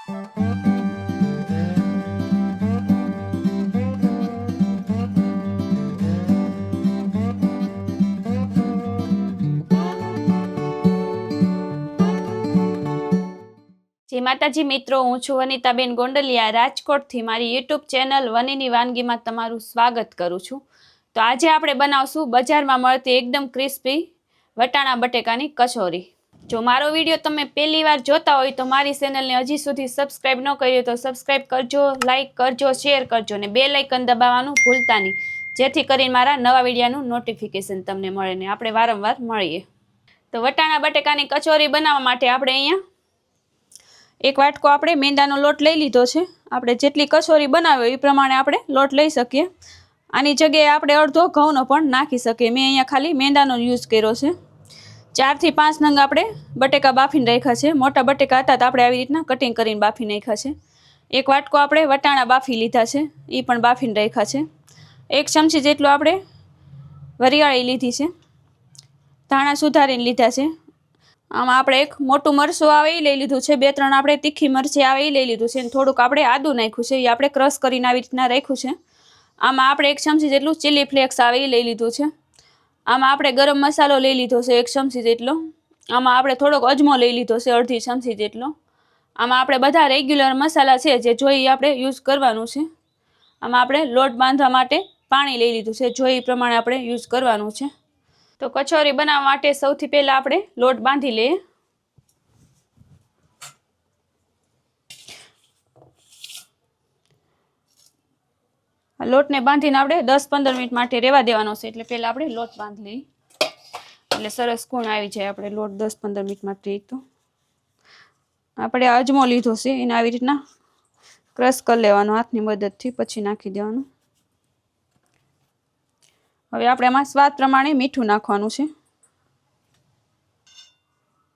જય માતાજી મિત્રો, હું છું વનિતાબેન ગોંડલિયા રાજકોટથી. મારી યુટ્યુબ ચેનલ વનીની વાનગીમાં તમારું સ્વાગત કરું છું. તો આજે આપણે બનાવશું બજારમાં મળતી એકદમ ક્રિસ્પી વટાણા બટેકાની કચોરી. જો મારો વિડીયો તમે પહેલી વાર જોતા હોય તો મારી ચેનલને હજી સુધી સબસ્ક્રાઈબ ન કરી તો સબસ્ક્રાઈબ કરજો, લાઇક કરજો, શેર કરજો અને બેલ આઇકન દબાવવાનું ભૂલતા નહીં, જેથી કરીને મારા નવા વિડીયોનું નોટિફિકેશન તમને મળે ને આપણે વારંવાર મળીએ. તો વટાણા બટેકાની કચોરી બનાવવા માટે આપણે અહીંયા એક વાટકો આપણે મેંદાનો લોટ લઈ લીધો છે. આપણે જેટલી કચોરી બનાવી એ પ્રમાણે આપણે લોટ લઈ શકીએ. આની જગ્યાએ આપણે અડધો ઘઉંનો પણ નાખી શકીએ. મેં અહીંયા ખાલી મેંદાનો યુઝ કર્યો છે. 4 થી 5 નંગ આપણે બટેકા બાફીને રાખ્યા છે. મોટા બટેકા હતા તો આપણે આવી રીતના કટિંગ કરીને બાફી નાખ્યા છે. એક વાટકો આપણે વટાણા બાફી લીધા છે, એ પણ બાફીને રાખ્યા છે. 1 ચમચી જેટલું આપણે વરિયાળી લીધી છે. ધાણા સુધારીને લીધા છે. આમાં આપણે એક મોટું મરચું આવે એ લઈ લીધું છે. 2-3 આપણે તીખી મરચી આવે એ લઈ લીધું છે. થોડુંક આપણે આદું નાખ્યું છે, એ આપણે ક્રશ કરીને આવી રીતના રાખ્યું છે. આમાં આપણે 1 ચમચી જેટલું ચીલી ફ્લેક્સ આવે એ લઈ લીધું છે. આમાં આપણે ગરમ મસાલો લઈ લીધો છે 1 ચમચી જેટલો. આમાં આપણે થોડોક અજમો લઈ લીધો છે અડધી ચમચી જેટલો. આમાં આપણે બધા રેગ્યુલર મસાલા છે જે જોઈ આપણે યુઝ કરવાનું છે. આમાં આપણે લોટ બાંધવા માટે પાણી લઈ લીધું છે, જોઈ એ પ્રમાણે આપણે યુઝ કરવાનું છે. તો કચોરી બનાવવા માટે સૌથી પહેલાં આપણે લોટ બાંધી લઈએ. લોટને બાંધીને આપણે 10-15 મિનિટ માટે રહેવા દેવાનો છે. એટલે પહેલાં આપણે લોટ બાંધી લઈએ એટલે સરસ ગુણ આવી જાય. આપણે લોટ 10-15 મિનિટ માટે રહી તો આપણે અજમો લીધો છે, એને આવી રીતના ક્રશ કરી લેવાનો હાથની મદદથી, પછી નાખી દેવાનું. હવે આપણે આમાં સ્વાદ પ્રમાણે મીઠું નાખવાનું છે.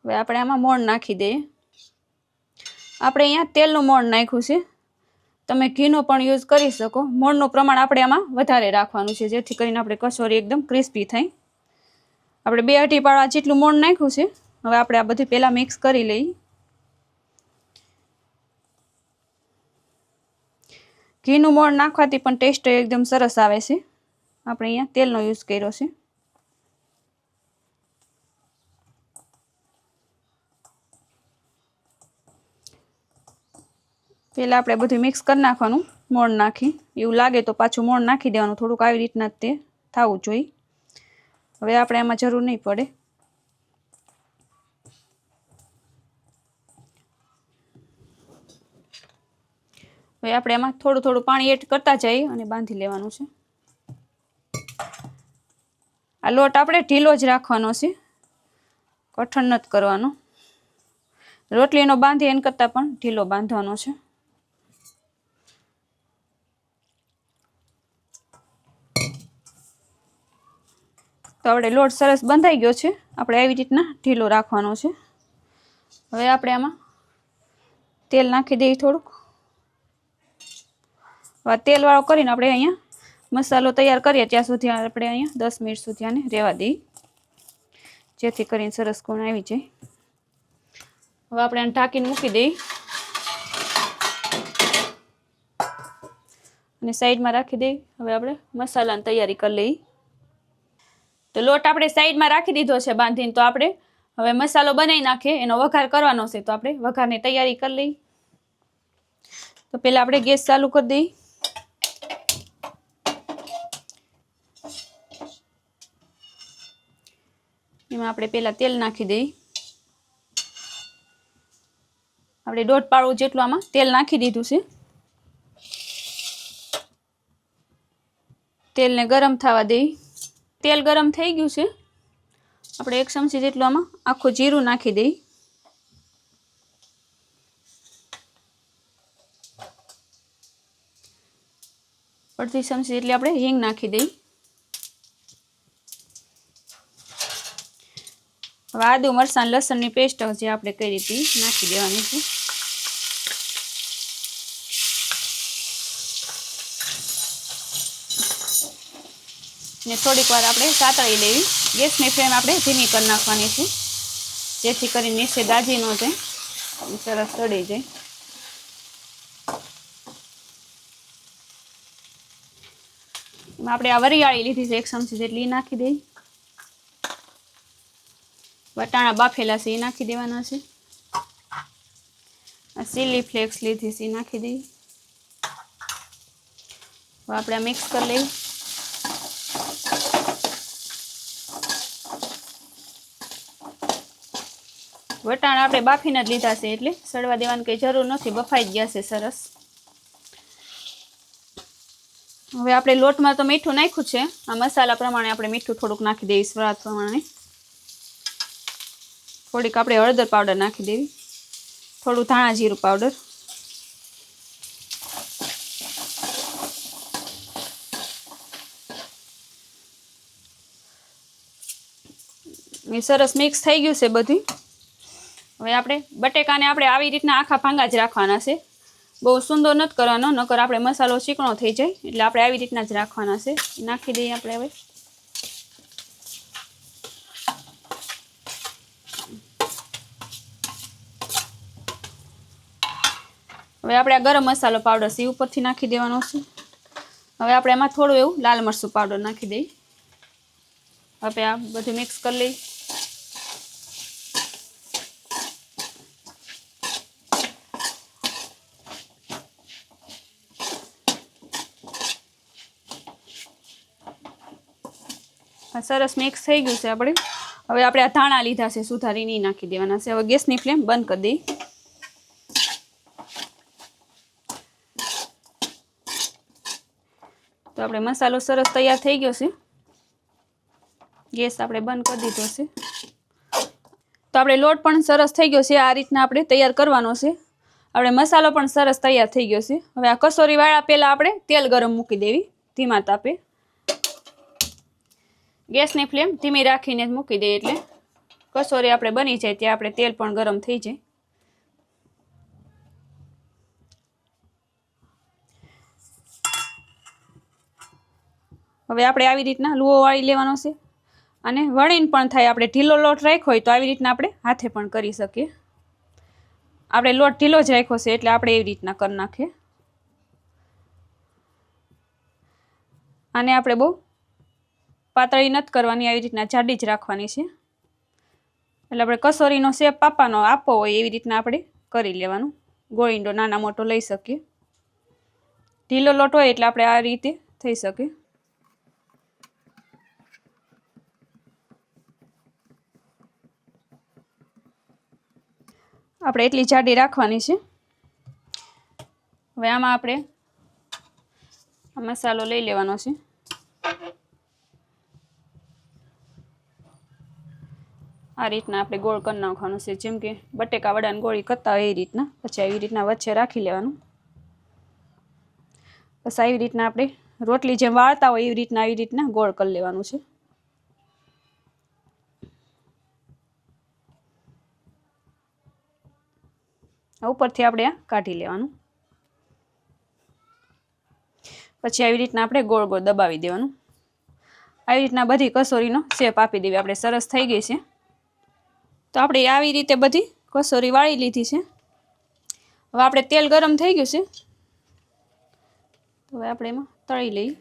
હવે આપણે આમાં મોણ નાખી દઈએ. આપણે અહીંયા તેલનું મોણ નાખ્યું છે, તમે ઘીનો પણ યુઝ કરી શકો. મોણનું પ્રમાણ આપણે આમાં વધારે રાખવાનું છે, જેથી કરીને આપણે કચોરી એકદમ ક્રિસ્પી થાય. આપણે 2 અઢી પાડા જેટલું મોણ નાખ્યું છે. હવે આપણે આ બધું પહેલાં મિક્સ કરી લઈએ. ઘીનું મોણ નાખવાથી પણ ટેસ્ટ એકદમ સરસ આવે છે. આપણે અહીંયા તેલનો યુઝ કર્યો છે. પહેલાં આપણે બધું મિક્સ કરી નાખવાનું મોણ નાખી. એવું લાગે તો પાછું મોણ નાખી દેવાનું. થોડુંક આવી રીતના તે થવું જોઈએ. હવે આપણે એમાં જરૂર નહીં પડે. હવે આપણે એમાં થોડું થોડું પાણી એડ કરતા જઈએ અને બાંધી લેવાનું છે. આ લોટ આપણે ઢીલો જ રાખવાનો છે, કઠણ નથી કરવાનો. રોટલીનો બાંધી એના કરતાં પણ ઢીલો બાંધવાનો છે. તો આપણે લોટ સરસ બંધાઈ ગયો છે. આપણે આવી રીતના ઢીલો રાખવાનો છે. હવે આપણે આમાં તેલ નાખી દઈએ થોડુંક. હવે તેલવાળો કરીને આપણે અહીંયા મસાલો તૈયાર કરીએ ત્યાં સુધી આપણે અહીંયા 10 મિનિટ સુધી આને રહેવા દઈએ, જેથી કરીને સરસ ગુણ આવી જાય. હવે આપણે આને ઢાંકીને મૂકી દઈએ અને સાઈડમાં રાખી દઈએ. હવે આપણે મસાલાની તૈયારી કરી લઈએ. તો લોટ આપણે સાઈડમાં રાખી દીધો છે બાંધીને. તો આપણે હવે મસાલો બનાવી નાખીએ, એનો વઘાર કરવાનો છે. તો આપણે વઘારની તૈયારી કરી લઈએ. તો પહેલાં આપણે ગેસ ચાલુ કરી દઈએ. એમાં આપણે પહેલાં તેલ નાખી દઈએ. આપણે 1.5 પાવડું જેટલું આમાં તેલ નાખી દીધું છે. તેલને ગરમ થવા દઈએ. તેલ ગરમ થઈ ગયું છે. આપણે 1 ચમચી જેટલું આમાં આખું જીરું નાખી દઈએ. અડધી ચમચી જેટલી આપણે હિંગ નાખી દઈએ. હવે આદુ મરચાં લસણની પેસ્ટ જે આપણે કરી હતી નાખી દેવાની છે. ને થોડીક વાર આપણે સાતળી લેવી. ગેસની ફ્લેમ આપણે ધીમી કરી નાખવાની છે, જેથી કરીને નીચે દાજી ન જાય, સરસ સડી જાય. આપણે આ વરિયાળી લીધી છે 1 ચમચી જેટલી નાખી દઈ. વટાણા બાફેલા છે એ નાખી દેવાના છે. આ ચીલી ફ્લેક્સ લીધી છે એ નાખી દઈ. આપણે આ મિક્સ કરી લઈએ. વટાણા આપણે બાફીને જ લીધા છે એટલે સડવા દેવાની કંઈ જરૂર નથી, બફાઈ જ ગયા છે સરસ. હવે આપણે લોટમાં તો મીઠું નાખ્યું છે. આ મસાલા પ્રમાણે આપણે મીઠું થોડુંક નાખી દઈએ, સ્વાદ પ્રમાણે. થોડીક આપણે હળદર પાવડર નાખી દેવી, થોડું ધાણા જીરું પાવડર, એ સરસ મિક્સ થઈ ગયું છે બધું. હવે આપણે બટેકાને આપણે આવી રીતના આખા ભાંગા જ રાખવાના છે, બહુ સુંદર નથી કરવાનો, નકર આપણે મસાલો ચીકણો થઈ જાય, એટલે આપણે આવી રીતના જ રાખવાના છે. નાખી દઈએ આપણે. હવે આપણે આ ગરમ મસાલો પાવડર છે એ ઉપરથી નાખી દેવાનો છે. હવે આપણે એમાં થોડું એવું લાલ મરચું પાવડર નાખી દઈએ. હવે આ બધું મિક્સ કરી લઈએ. સરસ મિક્સ થઈ ગયું છે આપણે. હવે આપણે આ ધાણા લીધા છે સુધારીને નાખી દેવાના છે. હવે ગેસની ફ્લેમ બંધ કરી દઈએ. તો આપણે મસાલો સરસ તૈયાર થઈ ગયો છે. ગેસ આપણે બંધ કરી દીધો છે. તો આપણે લોટ પણ સરસ થઈ ગયો છે. આ રીતના આપણે તૈયાર કરવાનો છે. આપણે મસાલો પણ સરસ તૈયાર થઈ ગયો છે. હવે આ કસોરીવાળા પહેલાં આપણે તેલ ગરમ મૂકી દેવી ધીમા તાપે. ગેસની ફ્લેમ ધીમી રાખીને જ મૂકી દઈએ, એટલે કસોરી આપણે બની જાય ત્યાં આપણે તેલ પણ ગરમ થઈ જાય. હવે આપણે આવી રીતના લુઓ વાળી લેવાનો છે, અને વણીને પણ થાય. આપણે ઢીલો લોટ રાખ્યો હોય તો આવી રીતના આપણે હાથે પણ કરી શકીએ. આપણે લોટ ઢીલો જ રાખ્યો છે એટલે આપણે એવી રીતના કરી નાખીએ. આને આપણે બહુ પાતળી નથી કરવાની, આવી રીતના જાડી જ રાખવાની છે. એટલે આપણે કસોરીનો શેપ આપવો હોય એવી રીતના આપણે કરી લેવાનું. ગોળીંડો નાના મોટો લઈ શકીએ. ઢીલો લોટ હોય એટલે આપણે આ રીતે થઈ શકે. આપણે એટલી જાડી રાખવાની છે. હવે આમાં આપણે મસાલો લઈ લેવાનો છે. આ રીતના આપણે ગોળ કરી નાખવાનું છે, જેમ કે બટેકા વડાની ગોળી કરતા હોય એ રીતના. પછી આવી રીતના વચ્ચે રાખી લેવાનું. બસ આવી રીતના આપણે રોટલી જેમ વાળતા હોય એવી રીતના ગોળ કરી લેવાનું છે. ઉપરથી આપણે આ કાઢી લેવાનું. પછી આવી રીતના આપણે ગોળ ગોળ દબાવી દેવાનું. આવી રીતના બધી કસોરીનો શેપ આપી દેવી આપણે. સરસ થઈ ગઈ છે. તો આપણે આવી રીતે બધી કસોરી વાળી લીધી છે. હવે આપણે તેલ ગરમ થઈ ગયું છે, હવે આપણે એમાં તળી લઈએ.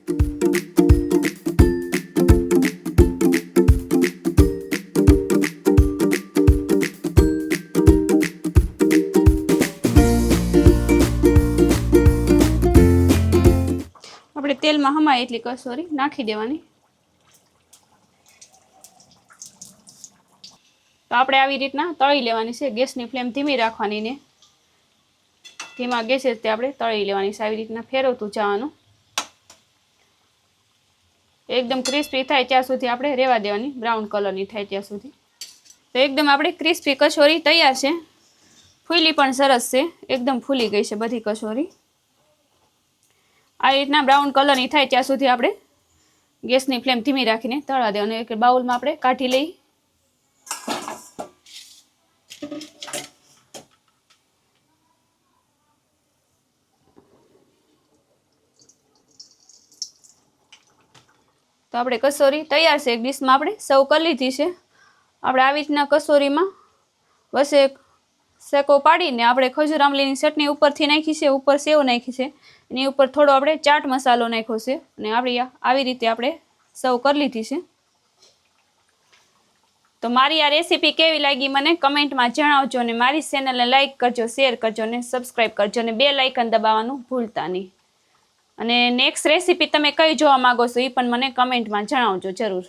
આપણે તેલમાં હમાય એટલી કસોરી નાખી દેવાની. તો આપણે આવી રીતના તળી લેવાની છે. ગેસની ફ્લેમ ધીમી રાખવાની ને ધીમા ગેસે તે આપણે તળી લેવાની છે. આવી રીતના ફેરવતું જવાનું. એકદમ ક્રિસ્પી થાય ત્યાં સુધી આપણે રહેવા દેવાની, બ્રાઉન કલરની થાય ત્યાં સુધી. તો એકદમ આપણે ક્રિસ્પી કચોરી તૈયાર છે. ફૂલી પણ સરસ છે, એકદમ ફૂલી ગઈ છે બધી કચોરી. આવી રીતના બ્રાઉન કલરની થાય ત્યાં સુધી આપણે ગેસની ફ્લેમ ધીમી રાખીને તળવા દેવાનું. એક બાઉલમાં આપણે કાઢી લઈ. તો આપણે કચોરી તૈયાર છે. એક ડીશમાં આપણે સર્વ કરી લીધી છે. આપણે આવી રીતના કચોરીમાં બસ એક સેકો પાડીને આપણે ખજૂર આમલીની ચટણી ઉપરથી નાખી છે, ઉપર સેવ નાખી છે, એની ઉપર થોડો આપણે ચાટ મસાલો નાખ્યો છે અને આપણી આવી રીતે આપણે સર્વ કરી લીધી છે. તો મારી આ રેસીપી કેવી લાગી મને કમેન્ટમાં જણાવજો અને મારી ચેનલને લાઇક કરજો, શેર કરજો અને સબસ્ક્રાઈબ કરજો અને બેલ આઇકન દબાવવાનું ભૂલતા નહીં. અને નેક્સ્ટ રેસીપી તમે કઈ જોવા માંગો છો એ પણ મને કમેન્ટમાં જણાવજો જરૂર.